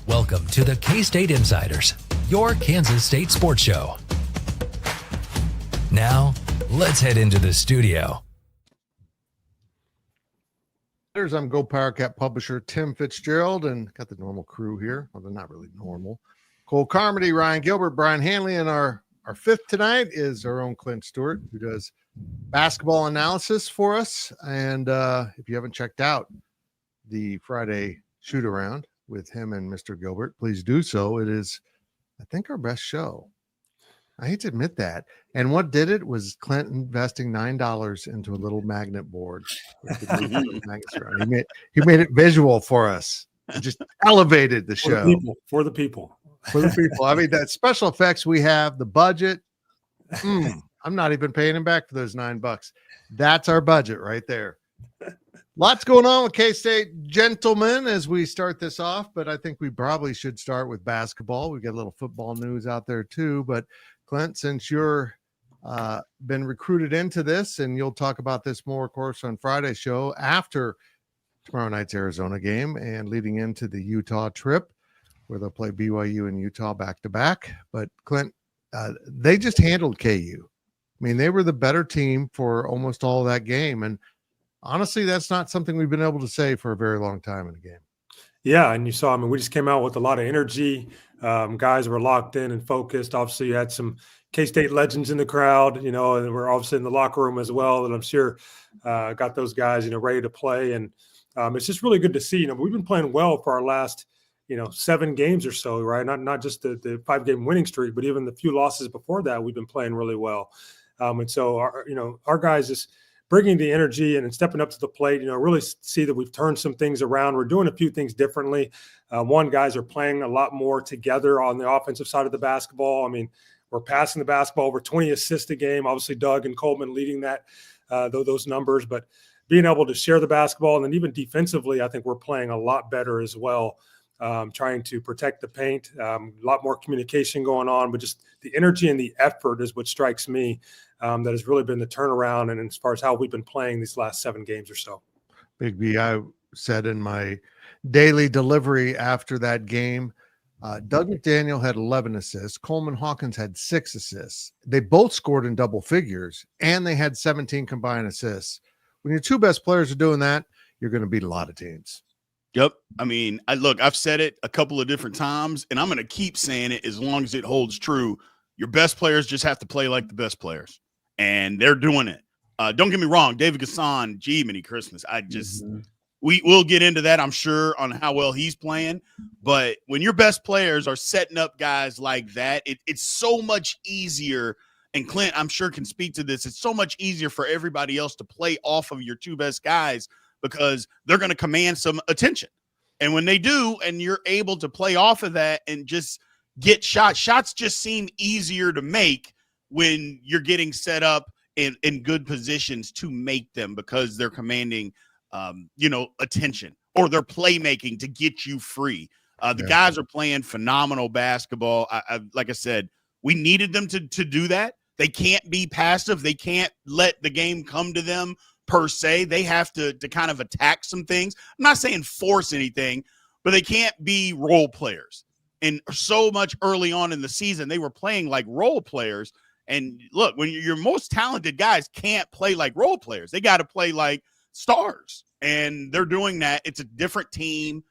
Welcome to the K-State Insiders, your Kansas State sports show. Now, let's head into the studio. I'm GoPowercat publisher Tim Fitzgerald, and got the normal crew here. Well, they're not really normal. Cole Carmody, Ryan Gilbert, Brien Hanley, and our fifth tonight is our own Clent Stewart, who does basketball analysis for us. And if you haven't checked out the Friday shoot-around with him and Mr. Gilbert, please do so. It is, I think, our best show. I hate to admit that. And what did it was Clent investing $9 into a little magnet board. He made it visual for us. It just elevated the show. For the people. I mean, that special effects we have, the budget. I'm not even paying him back for those $9. That's our budget right there. Lots going on with K-State, gentlemen, as we start this off, but I think we probably should start with basketball. We've got a little football news out there too, but Clent, since you're been recruited into this, and you'll talk about this more, of course, on Friday's show after tomorrow night's Arizona game and leading into the Utah trip where they'll play BYU and Utah back-to-back. But, Clent, they just handled KU. I mean, they were the better team for almost all of that game, and honestly, that's not something we've been able to say for a very long time in a game. Yeah, and you saw, I mean, we just came out with a lot of energy. Guys were locked in and focused. Obviously, you had some K-State legends in the crowd, you know, and we're obviously in the locker room as well. And I'm sure got those guys, you know, ready to play. And it's just really good to see. You know, we've been playing well for our last, 7 games or so, right? Not just the 5-game winning streak, but even the few losses before that, we've been playing really well. And so, our guys just bringing the energy and stepping up to the plate, really see that we've turned some things around. We're doing a few things differently. One, guys are playing a lot more together on the offensive side of the basketball. I mean, we're passing the basketball over 20 assists a game. Obviously, Doug and Coleman leading that those numbers, but being able to share the basketball, and then even defensively, I think we're playing a lot better as well. Trying to protect the paint, a lot more communication going on, but just the energy and the effort is what strikes me. That has really been the turnaround, and as far as how we've been playing these last 7 games or so. Big B, I said in my daily delivery after that game, Doug McDaniel had 11 assists. Coleman Hawkins had 6 assists. They both scored in double figures, and they had 17 combined assists. When your 2 best players are doing that, you're going to beat a lot of teams. Yep. I mean, I've said it a couple of different times, and I'm going to keep saying it as long as it holds true. Your best players just have to play like the best players, and they're doing it. Don't get me wrong, David Gasson, gee, many Christmas. We will get into that, I'm sure, on how well he's playing. But when your best players are setting up guys like that, it's so much easier. And Clent, I'm sure, can speak to this. It's so much easier for everybody else to play off of your 2 best guys because they're going to command some attention. And when they do, and you're able to play off of that and just get shots just seem easier to make when you're getting set up in good positions to make them because they're commanding, attention, or they're playmaking to get you free. The guys are playing phenomenal basketball. Like I said, we needed them to do that. They can't be passive. They can't let the game come to them per se. They have to kind of attack some things. I'm not saying force anything, but they can't be role players. And so much early on in the season, they were playing like role players. And look, when your most talented guys can't play like role players, they got to play like stars. And they're doing that. It's a different team.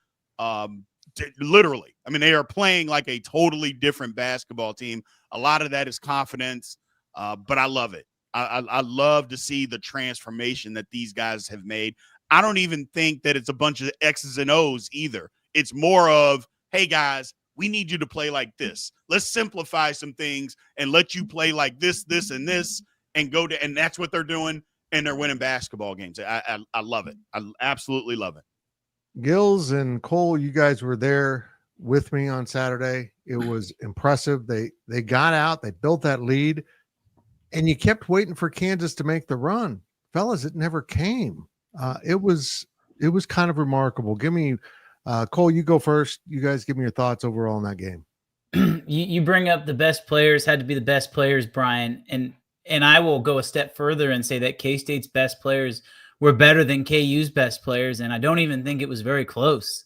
Literally. I mean, they are playing like a totally different basketball team. A lot of that is confidence, but I love it. I love to see the transformation that these guys have made. I don't even think that it's a bunch of X's and O's either. It's more of, hey, guys, we need you to play like this. Let's simplify some things and let you play like this, this, and this, and and that's what they're doing, and they're winning basketball games. I love it. I absolutely love it. Gills and Cole, you guys were there with me on Saturday. It was impressive. They got out, they built that lead, and you kept waiting for Kansas to make the run. Fellas, it never came. It was kind of remarkable. Give me Cole, you go first. You guys give me your thoughts overall in that game. You bring up the best players had to be the best players, Brien, and I will go a step further and say that K-State's best players were better than KU's best players, and I don't even think it was very close.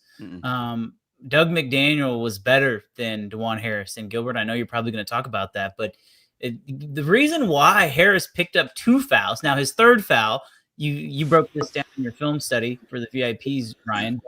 Doug McDaniel was better than DeJuan Harris. And Gilbert, I know you're probably going to talk about that, but the reason why Harris picked up 2 fouls, now his third foul, you broke this down in your film study for the VIPs, Ryan.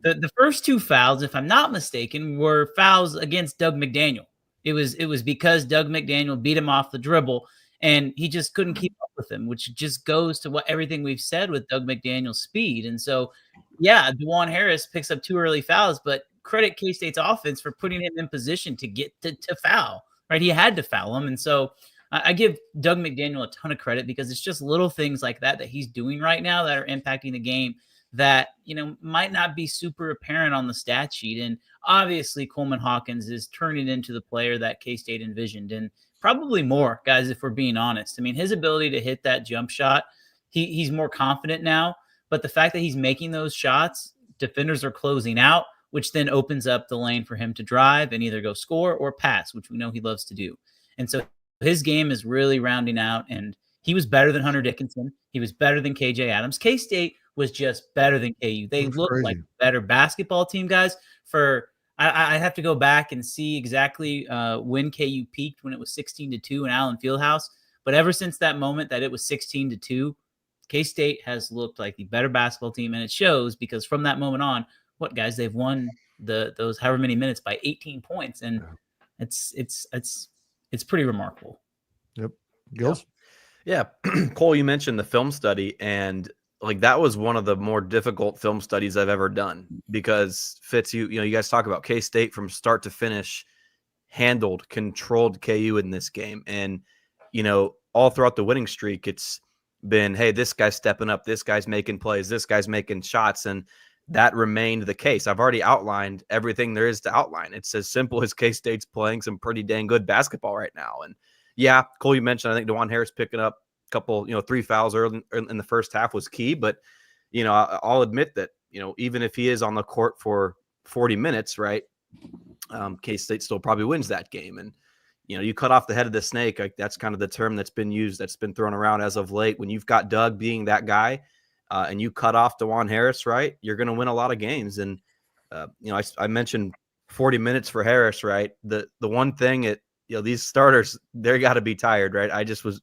The first 2 fouls, if I'm not mistaken, were fouls against Doug McDaniel. It was because Doug McDaniel beat him off the dribble, and he just couldn't keep up with him, which just goes to what everything we've said with Doug McDaniel's speed. And so, yeah, DeJuan Harris picks up 2 early fouls, but credit K-State's offense for putting him in position to get to foul, right? He had to foul him. And so I give Doug McDaniel a ton of credit because it's just little things like that he's doing right now that are impacting the game that, might not be super apparent on the stat sheet. And obviously Coleman Hawkins is turning into the player that K-State envisioned, and probably more, guys, if we're being honest. I mean, his ability to hit that jump shot, he's more confident now, but the fact that he's making those shots, defenders are closing out, which then opens up the lane for him to drive and either go score or pass, which we know he loves to do. And so his game is really rounding out, and he was better than Hunter Dickinson. He was better than KJ Adams. K-State was just better than KU. They looked like a better basketball team, guys. I have to go back and see exactly when KU peaked, when it was 16-2 in Allen Fieldhouse. But ever since that moment that it was 16-2, K-State has looked like the better basketball team, and it shows because from that moment on, guys, they've won those however many minutes by 18 points, and it's pretty remarkable. Yep. Gills? Yeah. Cole, you mentioned the film study, and like that was one of the more difficult film studies I've ever done because Fitz, you guys talk about K-State from start to finish, controlled KU in this game. And, all throughout the winning streak, it's been, hey, this guy's stepping up, this guy's making plays, this guy's making shots. And that remained the case. I've already outlined everything there is to outline. It's as simple as K-State's playing some pretty dang good basketball right now. And yeah, Cole, you mentioned, I think DeJuan Harris picking up a couple, 3 fouls early in the first half was key. But, I'll admit that, even if he is on the court for 40 minutes, right, K-State still probably wins that game. And, you cut off the head of the snake. Like that's kind of the term that's been used, that's been thrown around as of late. When you've got Doug being that guy and you cut off DeJuan Harris, right, you're going to win a lot of games. And, I mentioned 40 minutes for Harris, right? The one thing these starters, they got to be tired, right? I just was,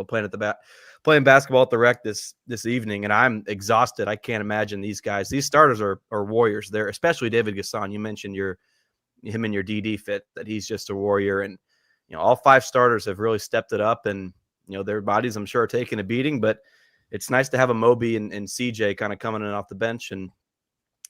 playing basketball at the rec this evening, and I'm exhausted. I can't imagine these guys. These starters are warriors. They're especially David Gasson. You mentioned him and your DD fit, that he's just a warrior. And, all 5 starters have really stepped it up, and, their bodies, I'm sure, are taking a beating, but it's nice to have a Moby and CJ kind of coming in off the bench. And,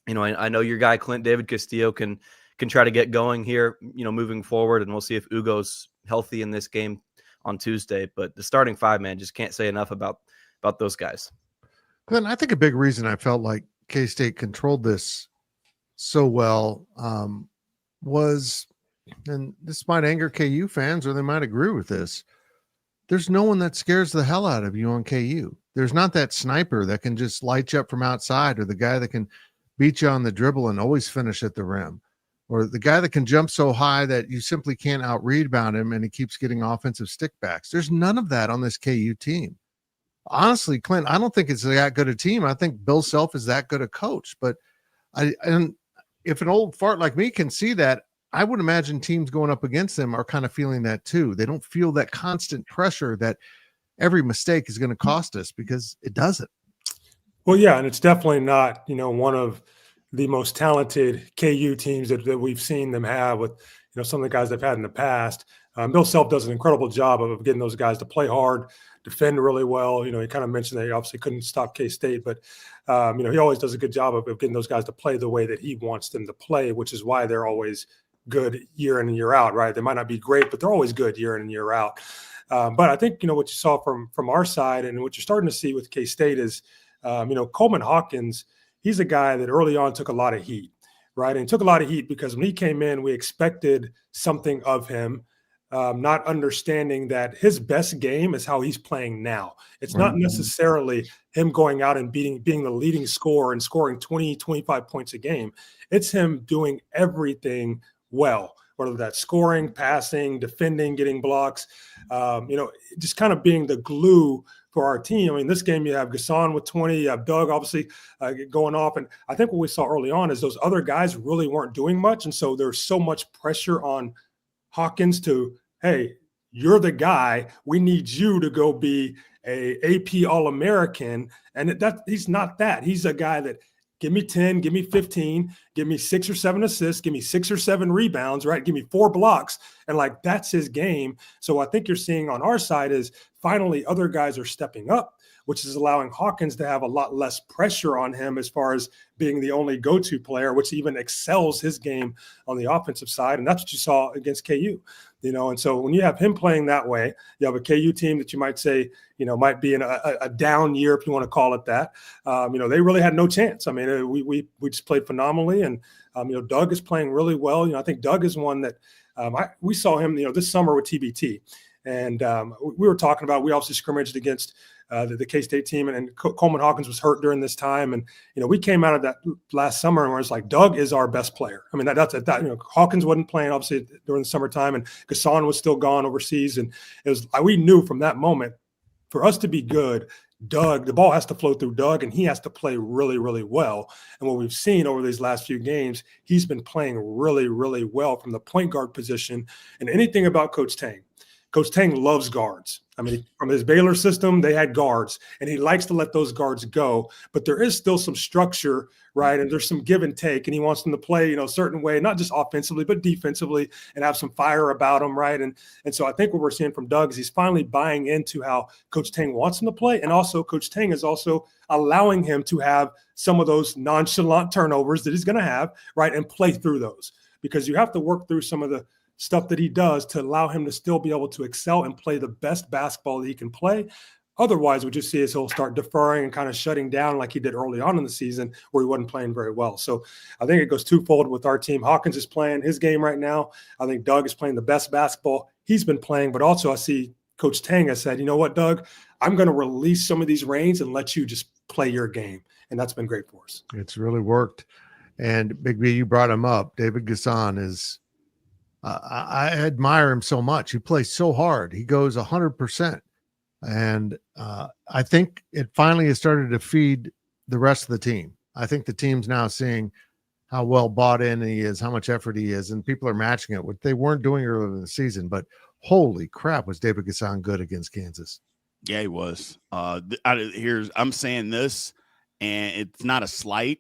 I know your guy, Clint David Castillo, can try to get going here, moving forward. And we'll see if Ugo's healthy in this game on Tuesday. But the starting 5, man, just can't say enough about those guys. Glenn, I think a big reason I felt like K-State controlled this so well was, and this might anger KU fans, or they might agree with this, there's no one that scares the hell out of you on KU. There's not that sniper that can just light you up from outside, or the guy that can beat you on the dribble and always finish at the rim, or the guy that can jump so high that you simply can't out-rebound him and he keeps getting offensive stickbacks. There's none of that on this KU team. Honestly, Clint, I don't think it's that good a team. I think Bill Self is that good a coach. But and if an old fart like me can see that, I would imagine teams going up against them are kind of feeling that too. They don't feel that constant pressure that every mistake is going to cost us, because it doesn't. Well, yeah, and it's definitely not, one of the most talented KU teams that we've seen them have with, some of the guys they've had in the past. Bill Self does an incredible job of getting those guys to play hard, defend really well. He kind of mentioned that he obviously couldn't stop K-State, but, he always does a good job of getting those guys to play the way that he wants them to play, which is why they're always good year in and year out, right? They might not be great, but they're always good year in and year out. But I think, what you saw from our side and what you're starting to see with K-State is, Coleman Hawkins, he's a guy that early on took a lot of heat, right? And took a lot of heat because when he came in, we expected something of him, not understanding that his best game is how he's playing now. It's not necessarily him going out and being the leading scorer and scoring 20, 25 points a game. It's him doing everything well, whether that's scoring, passing, defending, getting blocks, just kind of being the glue for our team. I mean, this game you have Gasson with 20, you have Doug obviously going off. And I think what we saw early on is those other guys really weren't doing much. And so there's so much pressure on Hawkins to, hey, you're the guy. We need you to go be a AP All-American. And that he's not that. He's a guy that give me 10, give me 15, give me 6 or 7 assists, give me 6 or 7 rebounds, right? Give me 4 blocks. And like, that's his game. So I think you're seeing on our side is finally other guys are stepping up, which is allowing Hawkins to have a lot less pressure on him as far as being the only go-to player, which even excels his game on the offensive side. And that's what you saw against KU, you know? And so when you have him playing that way, you have a KU team that you might say, you know, might be in a down year, if you want to call it that. You know, they really had no chance. I mean, we just played phenomenally. And, you know, Doug is playing really well. You know, I think Doug is one that we saw him, you know, this summer with TBT. And we were talking about, we obviously scrimmaged against the K-State team, and Coleman Hawkins was hurt during this time. And, you know, we came out of that last summer and it's like, Doug is our best player. I mean, that's you know, Hawkins wasn't playing obviously during the summertime, and Gasson was still gone overseas. And it was, we knew from that moment, for us to be good, Doug, the ball has to flow through Doug, and he has to play really, really well. And what we've seen over these last few games, he's been playing really, really well from the point guard position. And anything about Coach Tang, Coach Tang loves guards. I mean, from his Baylor system, they had guards, and he likes to let those guards go. But there is still some structure, right? And there's some give and take, and he wants them to play, you know, a certain way, not just offensively, but defensively, and have some fire about them, right? And so I think what we're seeing from Doug is he's finally buying into how Coach Tang wants him to play, and also Coach Tang is also allowing him to have some of those nonchalant turnovers that he's going to have, right, and play through those, because you have to work through some of the stuff that he does to allow him to still be able to excel and play the best basketball that he can play. Otherwise, what you see is he'll start deferring and kind of shutting down like he did early on in the season where he wasn't playing very well. So I think it goes twofold with our team. Hawkins is playing his game right now. I think Doug is playing the best basketball he's been playing, but also I see Coach Tang has said, you know what, Doug, I'm going to release some of these reins and let you just play your game. And that's been great for us. It's really worked. And Big B, you brought him up. David Gasson is, I admire him so much. He plays so hard. He goes 100%. And I think it finally has started to feed the rest of the team. I think the team's now seeing how well bought in he is, how much effort he is, and people are matching it, what they weren't doing earlier in the season. But holy crap, was David Gasson good against Kansas? Yeah, he was. I'm saying this, and it's not a slight,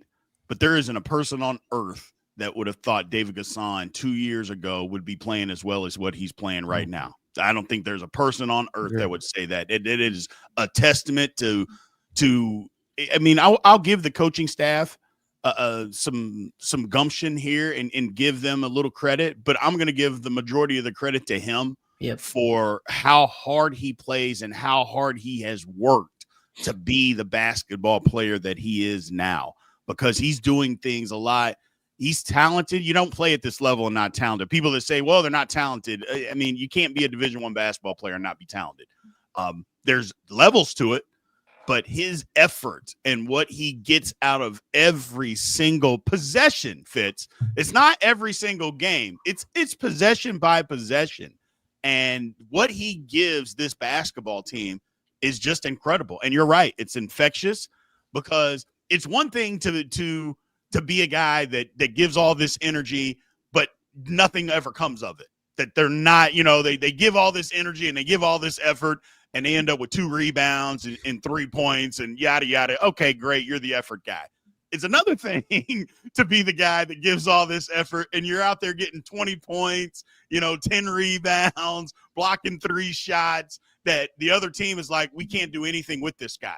but there isn't a person on earth that would have thought David Gasson 2 years ago would be playing as well as what he's playing right now. I don't think there's a person on earth that would say that. It is a testament to. I mean, I'll give the coaching staff some gumption here and give them a little credit, but I'm going to give the majority of the credit to him for how hard he plays and how hard he has worked to be the basketball player that he is now, because he's doing things a lot. He's talented. You don't play at this level and not talented. People that say, well, they're not talented. I mean, you can't be a Division I basketball player and not be talented. There's levels to it, but his effort and what he gets out of every single possession, Fitz. It's not every single game. It's possession by possession. And what he gives this basketball team is just incredible. And you're right. It's infectious, because it's one thing to be a guy that gives all this energy, but nothing ever comes of it. That they're not, they give all this energy and they give all this effort and they end up with 2 rebounds and 3 points and yada, yada. Okay, great. You're the effort guy. It's another thing to be the guy that gives all this effort and you're out there getting 20 points, 10 rebounds, blocking 3 shots, that the other team is like, we can't do anything with this guy.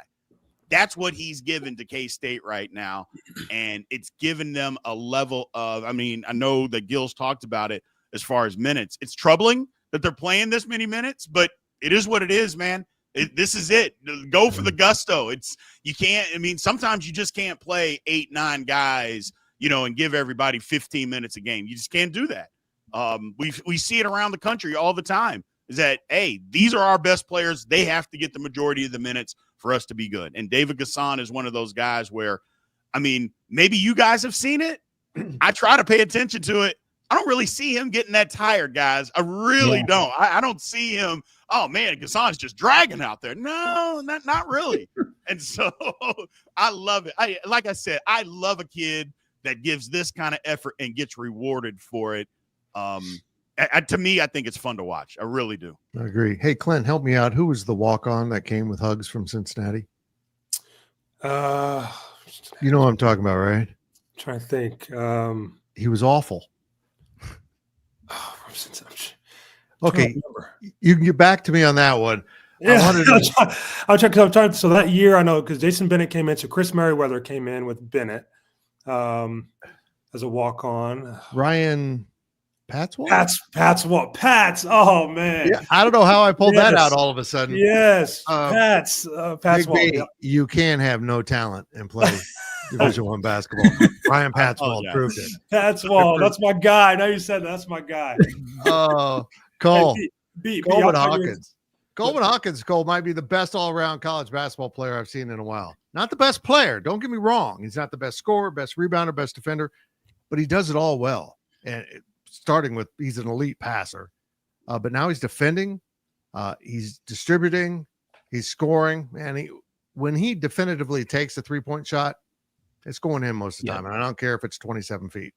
That's what he's given to K-State right now, and it's given them a level of, I mean, I know that Gil's talked about it as far as minutes. It's troubling that they're playing this many minutes, but it is what it is, man. This is it. Go for the gusto. You can't, I mean, sometimes you just can't play 8, 9 guys, and give everybody 15 minutes a game. You just can't do that. We see it around the country all the time, is that, hey, these are our best players. They have to get the majority of the minutes for us to be good. And David Gasson is one of those guys where, I mean, maybe you guys have seen it. I try to pay attention to it. I don't really see him getting that tired, guys. I really don't. I don't see him oh man, Gassan's just dragging out there. No, not really. And so I love it. Like I said, I love a kid that gives this kind of effort and gets rewarded for it. To me, I think it's fun to watch. I really do. I agree. Hey, Clent, help me out. Who was the walk-on that came with hugs from Cincinnati? You know what I'm talking about, right? I'm trying to think. He was awful. Okay, you can get back to me on that one. Yeah, I'll check. So that year, I know because Jason Bennett came in, so Chris Merriweather came in with Bennett as a walk-on. Ryan Patswell? Pats. Oh man, yeah, I don't know how I pulled that out all of a sudden. Yes, Patswell. Yeah. You can have no talent and play Division I basketball. Ryan Patswell proved it. Patswell, that's my guy. Now you said that's my guy. Oh, Cole. Coleman Hawkins. Coleman Hawkins, Cole, might be the best all-around college basketball player I've seen in a while. Not the best player. Don't get me wrong. He's not the best scorer, best rebounder, best defender, but he does it all well. And starting with, he's an elite passer. But now he's defending. He's distributing. He's scoring. Man, when he definitively takes a three-point shot, it's going in most of the time. And I don't care if it's 27 feet.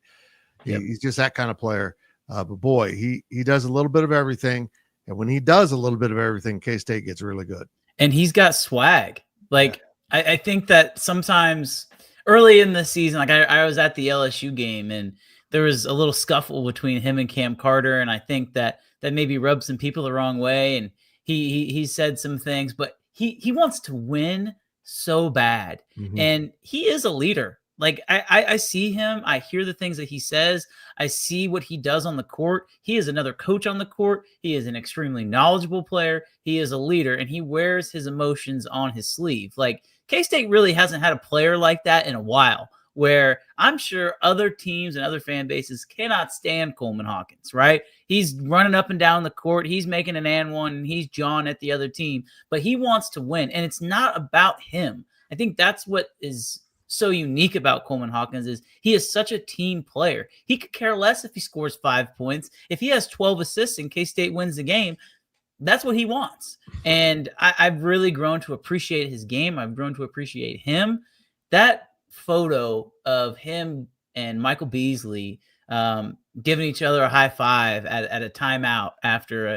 He's just that kind of player. But boy, he does a little bit of everything. And when he does a little bit of everything, K-State gets really good. And he's got swag. Like, I think that sometimes early in the season, like I was at the LSU game and there was a little scuffle between him and Cam Carter. And I think that maybe rubbed some people the wrong way. And he said some things, but he wants to win so bad. Mm-hmm. And he is a leader. Like I see him, I hear the things that he says, I see what he does on the court. He is another coach on the court. He is an extremely knowledgeable player. He is a leader, and he wears his emotions on his sleeve. Like K-State really hasn't had a player like that in a while, where I'm sure other teams and other fan bases cannot stand Coleman Hawkins, right? He's running up and down the court. He's making an and one, and he's jawing at the other team, but he wants to win, and it's not about him. I think that's what is so unique about Coleman Hawkins is he is such a team player. He could care less if he scores 5 points. If he has 12 assists and K-State wins the game, that's what he wants. And I've really grown to appreciate his game. I've grown to appreciate him. That photo of him and Michael Beasley giving each other a high five at a timeout after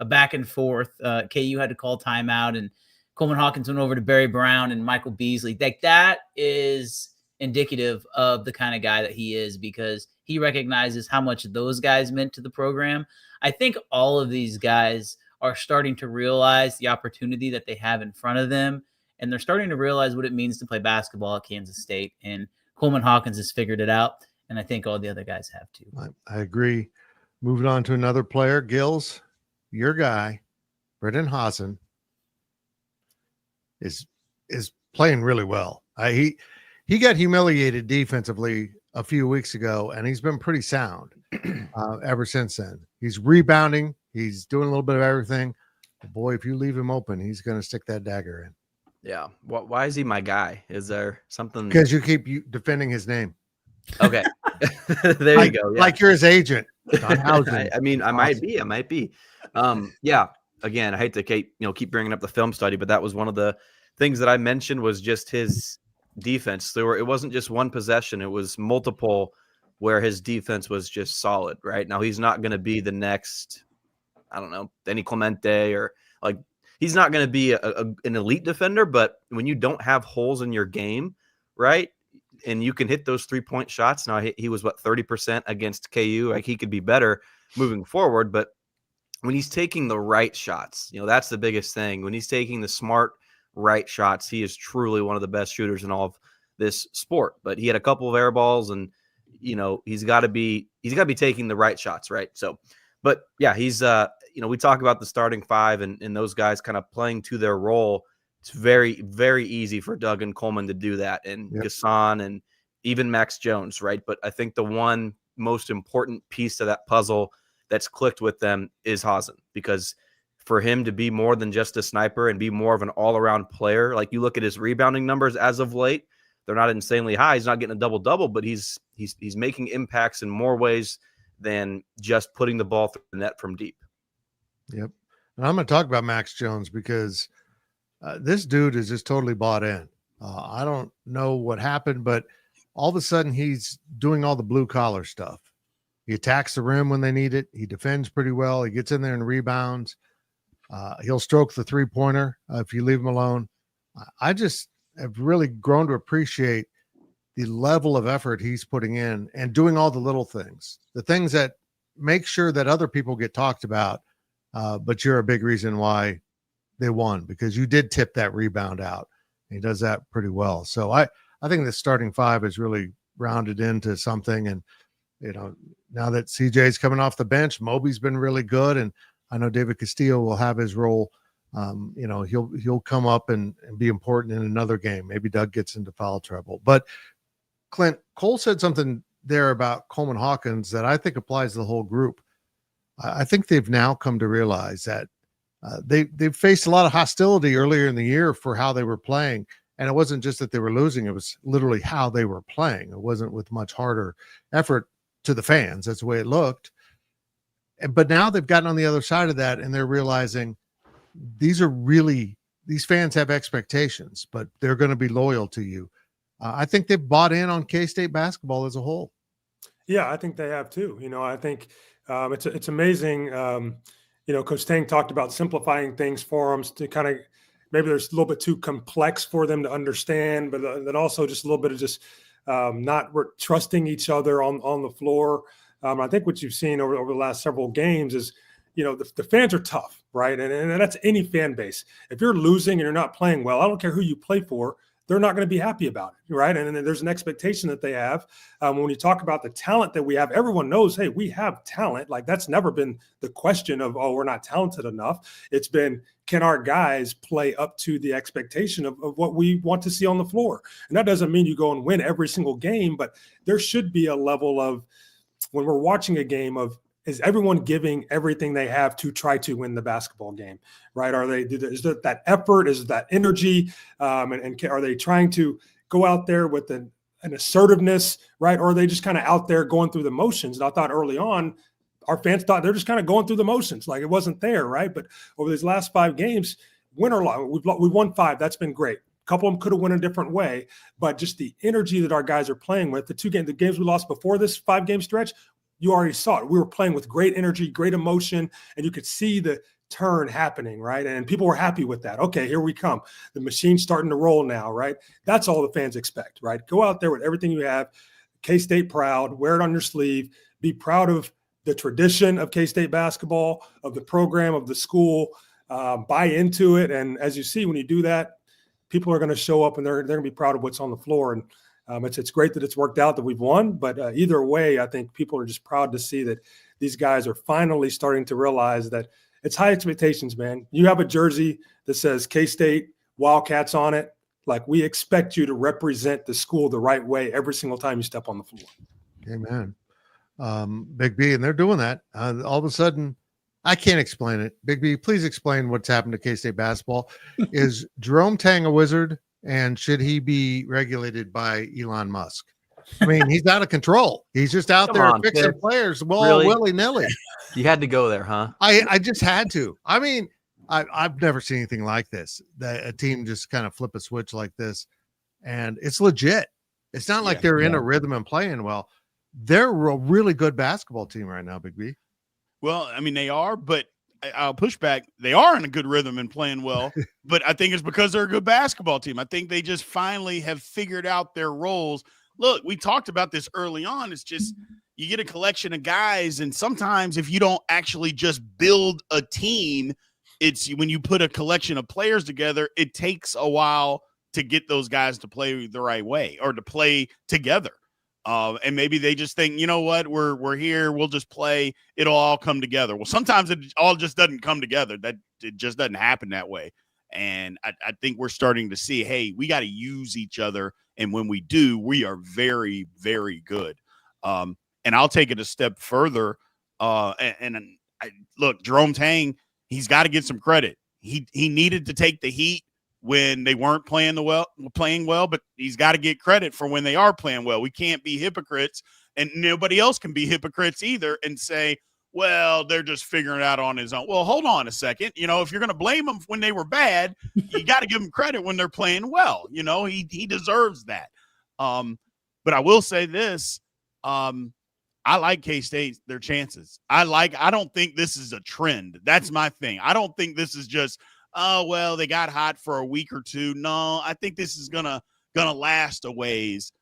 a back and forth. KU had to call timeout, and Coleman Hawkins went over to Barry Brown and Michael Beasley. Like that is indicative of the kind of guy that he is, because he recognizes how much those guys meant to the program. I think all of these guys are starting to realize the opportunity that they have in front of them, and they're starting to realize what it means to play basketball at Kansas State. And Coleman Hawkins has figured it out, and I think all the other guys have too. I agree. Moving on to another player, Gills, your guy, Brendan Hasen, is playing really well. He got humiliated defensively a few weeks ago, and he's been pretty sound ever since then. He's rebounding. He's doing a little bit of everything. But boy, if you leave him open, he's going to stick that dagger in. Yeah. Why is he my guy? Is there something? Because you keep defending his name. Okay. There you go. Yeah. Like you're his agent. I mean, I might be. Yeah. Again, I hate to keep bringing up the film study, but that was one of the things that I mentioned was just his defense. It wasn't just one possession; it was multiple where his defense was just solid. Right now, he's not going to be the next, I don't know, Denny Clemente, or like he's not going to be an elite defender. But when you don't have holes in your game, right, and you can hit those 3-point shots. Now he was 30% against KU. Like he could be better moving forward, but when he's taking the right shots, that's the biggest thing. When he's taking the smart right shots, he is truly one of the best shooters in all of this sport. But he had a couple of air balls, and he's got to be taking the right shots, right? So, but yeah, he's we talk about the starting five and those guys kind of playing to their role. It's very, very easy for Doug and Coleman to do that, and Gassan and even Max Jones, right? But I think the one most important piece of that puzzle that's clicked with them is Hasen, because for him to be more than just a sniper and be more of an all-around player, like you look at his rebounding numbers as of late, they're not insanely high. He's not getting a double-double, but he's making impacts in more ways than just putting the ball through the net from deep. Yep. And I'm going to talk about Max Jones because this dude is just totally bought in. I don't know what happened, but all of a sudden he's doing all the blue collar stuff. He attacks the rim when they need it. He defends pretty well. He gets in there and rebounds. He'll stroke the three-pointer if you leave him alone. I just have really grown to appreciate the level of effort he's putting in and doing all the little things, the things that make sure that other people get talked about. But you're a big reason why they won, because you did tip that rebound out. He does that pretty well. So I think the starting five is really rounded into something. And, now that CJ's coming off the bench, Moby's been really good. And I know David Castillo will have his role. He'll come up and be important in another game. Maybe Doug gets into foul trouble. But Clint, Cole said something there about Coleman Hawkins that I think applies to the whole group. I think they've now come to realize that they've faced a lot of hostility earlier in the year for how they were playing. And it wasn't just that they were losing. It was literally how they were playing. It wasn't with much harder effort to the fans. That's the way it looked. But now they've gotten on the other side of that, and they're realizing these fans have expectations, but they're going to be loyal to you. I think they've bought in on K-State basketball as a whole. Yeah, I think they have too. I think it's amazing. Coach Tang talked about simplifying things for them to kind of, maybe there's a little bit too complex for them to understand, but then also just a little bit of just not trusting each other on the floor. I think what you've seen over the last several games is, the fans are tough, right? And that's any fan base. If you're losing and you're not playing well, I don't care who you play for, they're not going to be happy about it, right? And then there's an expectation that they have. When you talk about the talent that we have, everyone knows, hey, we have talent. Like, that's never been the question of, oh, we're not talented enough. It's been, can our guys play up to the expectation of what we want to see on the floor? And that doesn't mean you go and win every single game, but there should be a level of, when we're watching a game, of, is everyone giving everything they have to try to win the basketball game, right? Is there that effort? Is that energy? And are they trying to go out there with an assertiveness, right? Or are they just kind of out there going through the motions? And I thought early on, our fans thought they're just kind of going through the motions, like it wasn't there, right? But over these last 5 games, win or loss, we won 5. That's been great. A couple of them could have went a different way, but just the energy that our guys are playing with, the games we lost before this 5-game stretch, you already saw it. We were playing with great energy, great emotion, and you could see the turn happening, right? And people were happy with that. Okay, here we come. The machine's starting to roll now, right? That's all the fans expect, right? Go out there with everything you have. K-State proud, wear it on your sleeve, be proud of the tradition of K-State basketball, of the program, of the school, buy into it. And as you see, when you do that, people are going to show up and they're going to be proud of what's on the floor. And it's great that it's worked out that we've won, but either way, I think people are just proud to see that these guys are finally starting to realize that it's high expectations, man. You have a jersey that says K-State Wildcats on it. Like, we expect you to represent the school the right way every single time you step on the floor. Amen. Big B, and they're doing that. All of a sudden, I can't explain it. Big B, please explain what's happened to K-State basketball. Is Jerome Tang a wizard? And should he be regulated by Elon Musk? I mean, he's out of control. He's just out there fixing players willy-nilly. You had to go there, huh? I just had to. I mean, I've never seen anything like this, that a team just kind of flip a switch like this. And it's legit. It's not like they're in a rhythm and playing well. They're a really good basketball team right now, Big B. Well, I mean, they are, but I'll push back. They are in a good rhythm and playing well, but I think it's because they're a good basketball team. I think they just finally have figured out their roles. Look, we talked about this early on. It's just, you get a collection of guys, and sometimes if you don't actually just build a team, it's when you put a collection of players together, it takes a while to get those guys to play the right way or to play together. And maybe they just think, you know what, we're here, we'll just play, it'll all come together. Well, sometimes it all just doesn't come together. That it just doesn't happen that way. And I think we're starting to see, hey, we got to use each other. And when we do, we are very, very good. And I'll take it a step further. Look, Jerome Tang, he's got to get some credit. He needed to take the heat when they weren't playing well, but he's got to get credit for when they are playing well. We can't be hypocrites, and nobody else can be hypocrites either and say, well, they're just figuring it out on his own. Well, hold on a second. If you're going to blame them when they were bad, you got to give them credit when they're playing well. He deserves that. But I will say this. I like K-State, their chances. I don't think this is a trend. That's my thing. I don't think this is just, oh, well, they got hot for a week or two. No, I think this is gonna last a ways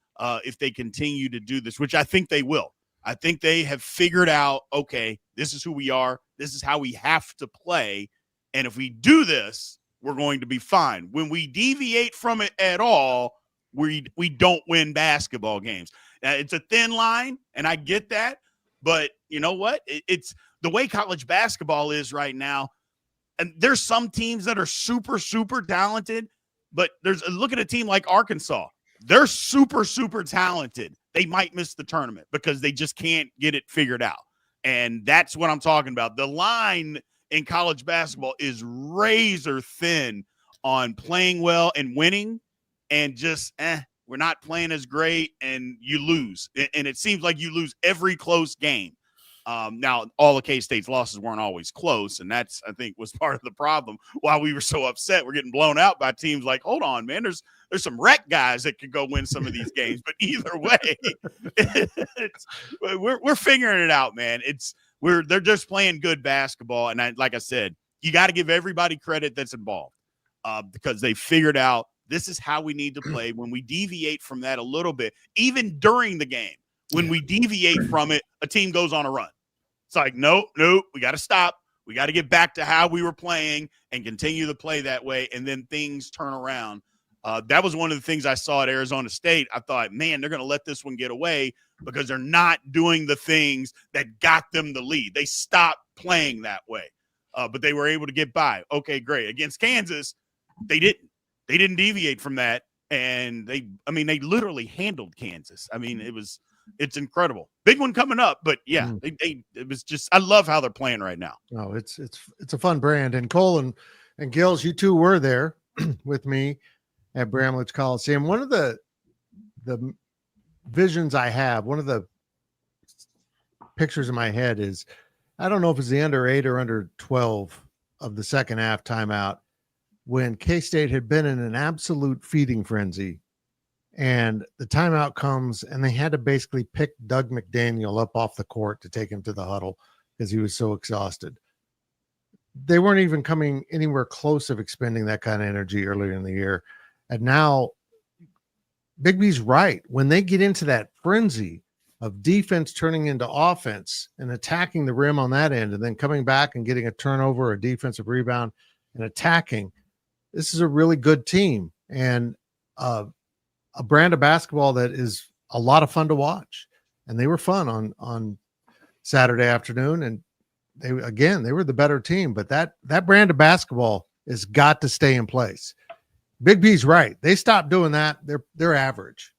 if they continue to do this, which I think they will. I think they have figured out, okay, this is who we are. This is how we have to play. And if we do this, we're going to be fine. When we deviate from it at all, we don't win basketball games. Now, it's a thin line, and I get that. But you know what? It's the way college basketball is right now. And there's some teams that are super, super talented. But look at a team like Arkansas. They're super, super talented. They might miss the tournament because they just can't get it figured out. And that's what I'm talking about. The line in college basketball is razor thin on playing well and winning and just, we're not playing as great and you lose. And it seems like you lose every close game. Now, all of K-State's losses weren't always close, and that's, I think, was part of the problem. While we were so upset, we're getting blown out by teams like, hold on, man, there's some rec guys that could go win some of these games. But either way, we're figuring it out, man. They're just playing good basketball, and like I said, you got to give everybody credit that's involved because they figured out this is how we need to play. When we deviate from that a little bit, even during the game, when we deviate from it, a team goes on a run. It's like, nope, we got to stop. We got to get back to how we were playing and continue to play that way, and then things turn around. That was one of the things I saw at Arizona State. I thought, man, they're going to let this one get away because they're not doing the things that got them the lead. They stopped playing that way, but they were able to get by. Okay, great. Against Kansas, they didn't. They didn't deviate from that, and they literally handled Kansas. I mean, it's incredible. Big one coming up, but yeah, it was just, I love how they're playing right now. Oh, it's a fun brand. And Cole and Gills, you two were there with me at Bramlage Coliseum. One of the visions I have, one of the pictures in my head is, I don't know if it's the under 8 or under 12 of the second half timeout, when K-State had been in an absolute feeding frenzy, and the timeout comes and they had to basically pick Doug McDaniel up off the court to take him to the huddle because he was so exhausted. They weren't even coming anywhere close of expending that kind of energy earlier in the year. And now Big B's right. When they get into that frenzy of defense turning into offense and attacking the rim on that end, and then coming back and getting a turnover, a defensive rebound, and attacking, this is a really good team and a brand of basketball that is a lot of fun to watch. And they were fun on Saturday afternoon. And they were the better team, but that brand of basketball has got to stay in place. Big B's right. They stopped doing that. They're average.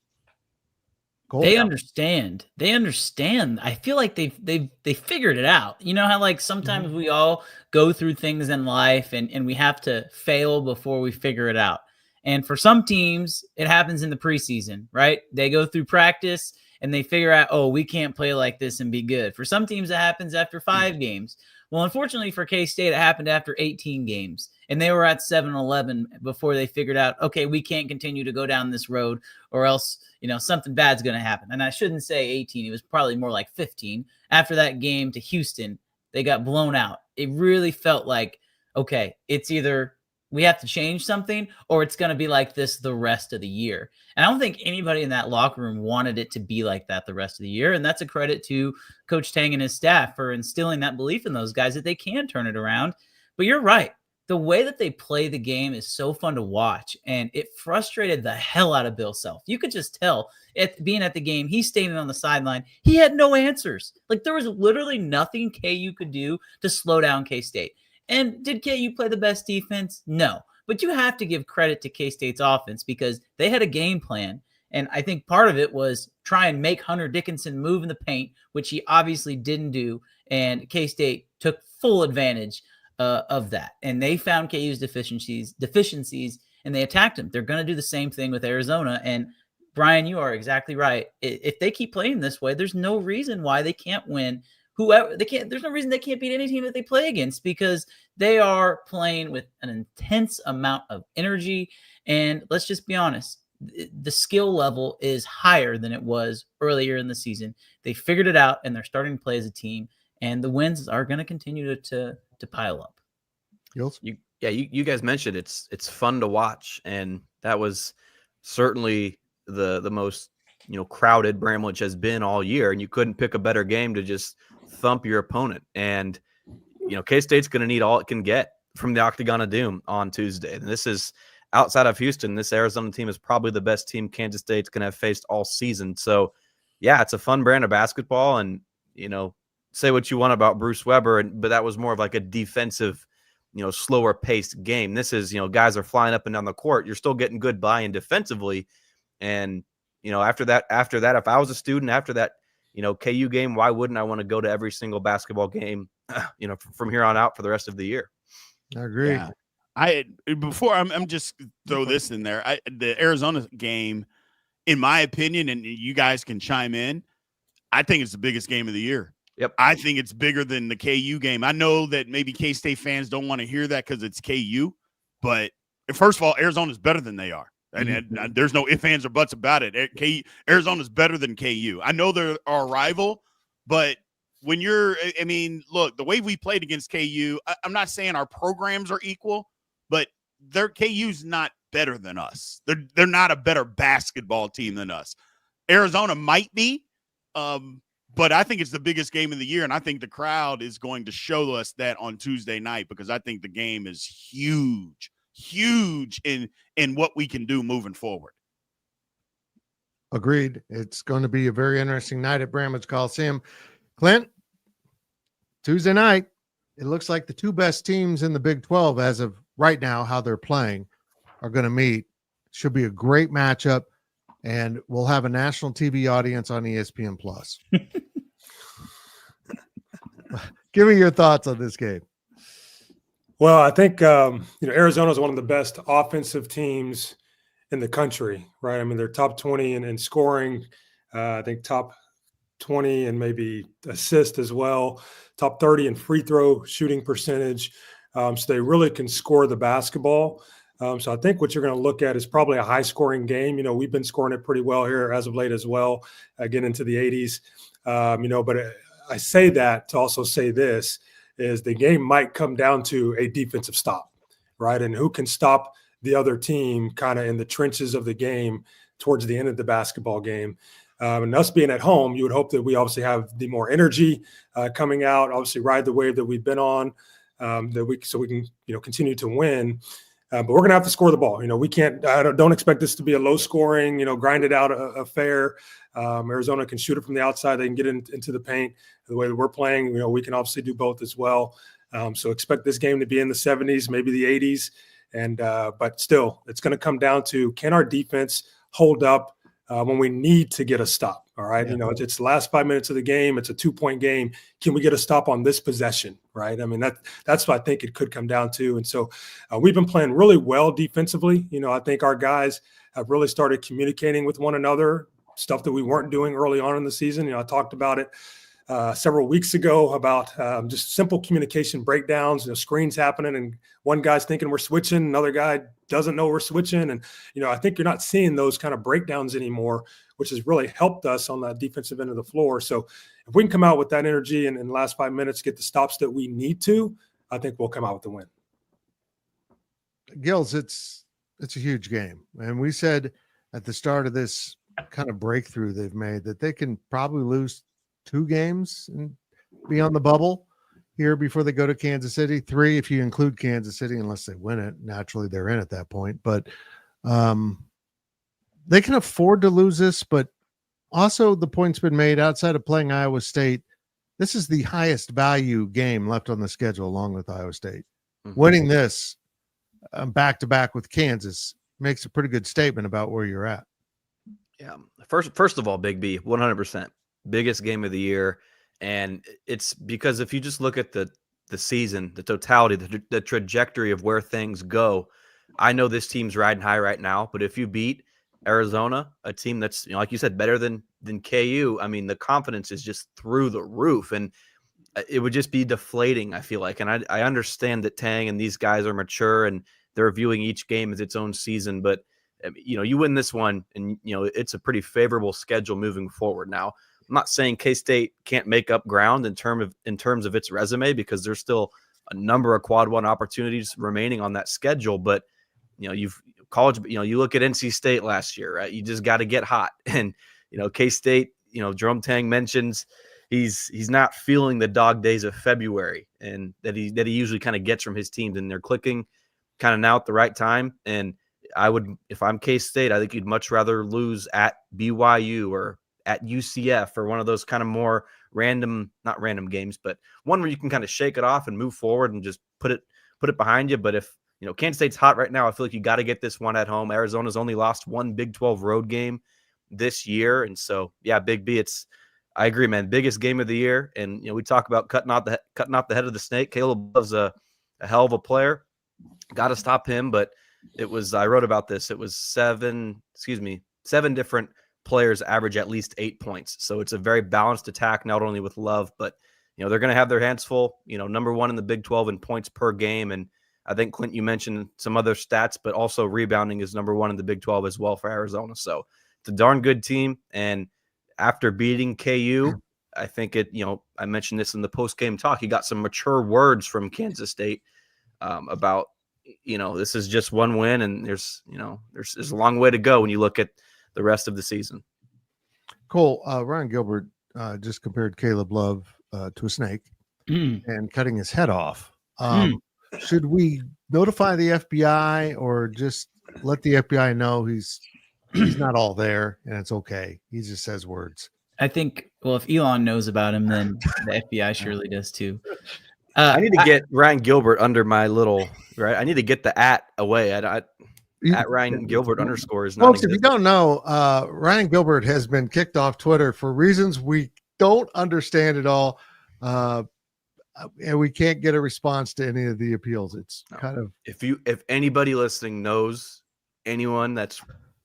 They understand. I feel like they figured it out. You know how like sometimes we all go through things in life and we have to fail before we figure it out. And for some teams, it happens in the preseason, right? They go through practice and they figure out, oh, we can't play like this and be good. For some teams, it happens after 5 games. Well, unfortunately for K-State, it happened after 18 games. And they were at 7-11 before they figured out, okay, we can't continue to go down this road or else, something bad's going to happen. And I shouldn't say 18. It was probably more like 15. After that game to Houston, they got blown out. It really felt like, okay, it's either we have to change something or it's going to be like this the rest of the year. And I don't think anybody in that locker room wanted it to be like that the rest of the year. And that's a credit to Coach Tang and his staff for instilling that belief in those guys that they can turn it around. But you're right. The way that they play the game is so fun to watch, and it frustrated the hell out of Bill Self. You could just tell being at the game, he's standing on the sideline. He had no answers. Like there was literally nothing KU could do to slow down K-State. And did KU play the best defense? No. But you have to give credit to K-State's offense because they had a game plan. And I think part of it was try and make Hunter Dickinson move in the paint, which he obviously didn't do. And K-State took full advantage of that. And they found KU's deficiencies, and they attacked them. They're going to do the same thing with Arizona. And Brian, you are exactly right. If they keep playing this way, there's no reason why they can't win. whoever they can't. There's no reason they can't beat any team that they play against because they are playing with an intense amount of energy. And let's just be honest, the skill level is higher than it was earlier in the season. They figured it out, and they're starting to play as a team. And the wins are going to continue to pile up. You guys mentioned it's fun to watch, and that was certainly the most crowded Bramlage has been all year, and you couldn't pick a better game to just thump your opponent. And K-State's going to need all it can get from the Octagon of Doom on Tuesday. And this is outside of Houston. This Arizona team is probably the best team Kansas State's going to have faced all season. So yeah, it's a fun brand of basketball, and say what you want about Bruce Weber, but that was more of like a defensive, slower paced game. This is, guys are flying up and down the court. You're still getting good buy-in defensively. And, after that, if I was a student after that, KU game, why wouldn't I want to go to every single basketball game, from here on out for the rest of the year? I agree. Yeah. I'm just throw this in there. The Arizona game, in my opinion, and you guys can chime in, I think it's the biggest game of the year. Yep. I think it's bigger than the KU game. I know that maybe K-State fans don't want to hear that because it's KU, but first of all, Arizona's better than they are. And there's no ifs, ands, or buts about it. Arizona's better than KU. I know they're our rival, but when look, the way we played against KU, I'm not saying our programs are equal, but KU's not better than us. They're not a better basketball team than us. Arizona might be, but I think it's the biggest game of the year, and I think the crowd is going to show us that on Tuesday night because I think the game is huge in what we can do moving forward. Agreed. It's going to be a very interesting night at Bramlage Coliseum. Clent, Tuesday night, it looks like the two best teams in the Big 12 as of right now, how they're playing, are going to meet. Should be a great matchup, and we'll have a national TV audience on ESPN+. Give me your thoughts on this game. Well, I think Arizona is one of the best offensive teams in the country, right? I mean, they're top 20 in scoring. I think top 20 and maybe assist as well. Top 30 in free throw shooting percentage. So they really can score the basketball. So I think what you're going to look at is probably a high scoring game. We've been scoring it pretty well here as of late as well, getting into the 80s. But I say that to also say this is the game might come down to a defensive stop, right? And who can stop the other team kind of in the trenches of the game towards the end of the basketball game. And us being at home, you would hope that we obviously have the more energy coming out, obviously ride the wave that we've been on, so we can continue to win. But we're going to have to score the ball. We can't. Don't expect this to be a low scoring, grinded out affair. Arizona can shoot it from the outside. They can get into the paint. The way that we're playing, we can obviously do both as well. So expect this game to be in the 70s, maybe the 80s. And but still, it's going to come down to, can our defense hold up when we need to get a stop? All right. Yeah. It's the last 5 minutes of the game. It's a 2-point game. Can we get a stop on this possession? Right. I mean, that's what I think it could come down to. And so we've been playing really well defensively. I think our guys have really started communicating with one another, stuff that we weren't doing early on in the season. I talked about it several weeks ago about just simple communication breakdowns, screens happening, and one guy's thinking we're switching, another guy doesn't know we're switching. And, I think you're not seeing those kind of breakdowns anymore, which has really helped us on that defensive end of the floor. So if we can come out with that energy and in the last 5 minutes, get the stops that we need to, I think we'll come out with the win. Gills, it's a huge game. And we said at the start of this kind of breakthrough they've made that they can probably lose 2 games and be on the bubble here before they go to Kansas City. 3 if you include Kansas City, unless they win it. Naturally, they're in at that point. But they can afford to lose this. But also the point's been made outside of playing Iowa State. This is the highest value game left on the schedule along with Iowa State. Mm-hmm. Winning this back-to-back with Kansas makes a pretty good statement about where you're at. Yeah. First of all, Big B, 100%. Biggest game of the year. And it's because if you just look at the season, the totality, the trajectory of where things go, I know this team's riding high right now, but if you beat Arizona, a team that's, like you said, better than KU, I mean, the confidence is just through the roof. And it would just be deflating, I feel like. And I understand that Tang and these guys are mature and they're viewing each game as its own season, but you win this one and it's a pretty favorable schedule moving forward. Now, I'm not saying K-State can't make up ground in terms of its resume, because there's still a number of quad one opportunities remaining on that schedule, but you look at NC State last year, right? You just got to get hot. And K-State, Jerome Tang mentions he's not feeling the dog days of February, and that he usually kind of gets from his teams, and they're clicking kind of now at the right time. And I would, if I'm K-State, I think you'd much rather lose at BYU or at UCF or one of those kind of more not random games, but one where you can kind of shake it off and move forward and just put it behind you. But if Kansas State's hot right now, I feel like you got to get this one at home. Arizona's only lost one Big 12 road game this year, and so yeah, Big B, I agree, man. Biggest game of the year, and we talk about cutting off the head of the snake. Caleb Love's a hell of a player. Got to stop him, but I wrote about this. It was seven different players average at least 8 points. So it's a very balanced attack, not only with Love, but they're going to have their hands full. Number one in the Big 12 in points per game, and I think Clint, you mentioned some other stats, but also rebounding is number one in the Big 12 as well for Arizona. So it's a darn good team. And after beating KU, I think I mentioned this in the post-game talk, you got some mature words from Kansas State about, this is just one win, and there's a long way to go when you look at the rest of the season. Cole, Ryan Gilbert just compared Caleb Love to a snake and cutting his head off. Should we notify the FBI or just let the FBI know he's not all there and it's okay? He just says words. I think, well, if Elon knows about him, then the FBI surely does too. I need to get Ryan Gilbert under my little, right? I need to get the at away. At Ryan Gilbert _ is not. Folks, if you don't know, Ryan Gilbert has been kicked off Twitter for reasons we don't understand at all. And we can't get a response to any of the appeals. It's kind of, if anybody listening knows anyone that's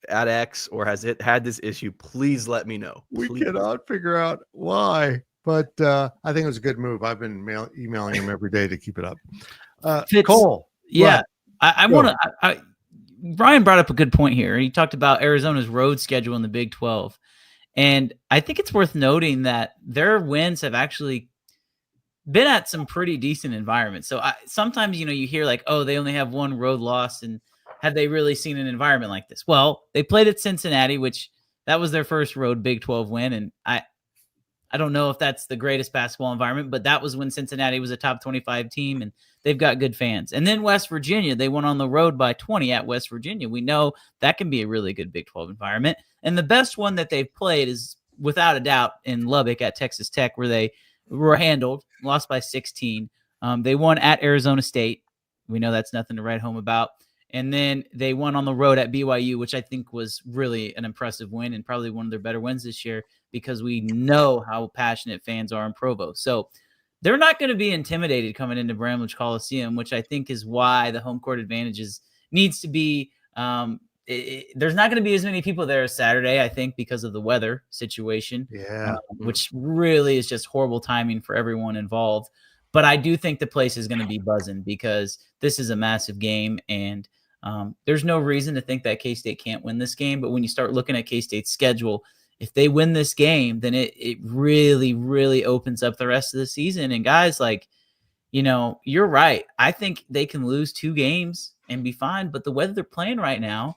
at X or has had this issue, please let me know. Please. We cannot figure out why, but I think it was a good move. I've been emailing him every day to keep it up. Cole, yeah, I want to. Ryan brought up a good point here. He talked about Arizona's road schedule in the Big 12, and I think it's worth noting that their wins have actually been at some pretty decent environments. So sometimes, you hear like, oh, they only have one road loss, and have they really seen an environment like this? Well, they played at Cincinnati, which that was their first road Big 12 win. And I don't know if that's the greatest basketball environment, but that was when Cincinnati was a top 25 team and they've got good fans. And then West Virginia, they went on the road by 20 at West Virginia. We know that can be a really good Big 12 environment. And the best one that they've played is without a doubt in Lubbock at Texas Tech, where they were handled, lost by 16. They won at Arizona State. We know that's nothing to write home about. And then they won on the road at BYU, which I think was really an impressive win and probably one of their better wins this year, because we know how passionate fans are in Provo. So they're not going to be intimidated coming into Bramlage Coliseum, which I think is why the home court advantages needs to be there's not going to be as many people there as Saturday, I think, because of the weather situation, which really is just horrible timing for everyone involved. But I do think the place is going to be buzzing because this is a massive game, and there's no reason to think that K-State can't win this game. But when you start looking at K-State's schedule, if they win this game, then it really, really opens up the rest of the season. And guys, you're right. I think they can lose 2 games and be fine. But the way they're playing right now,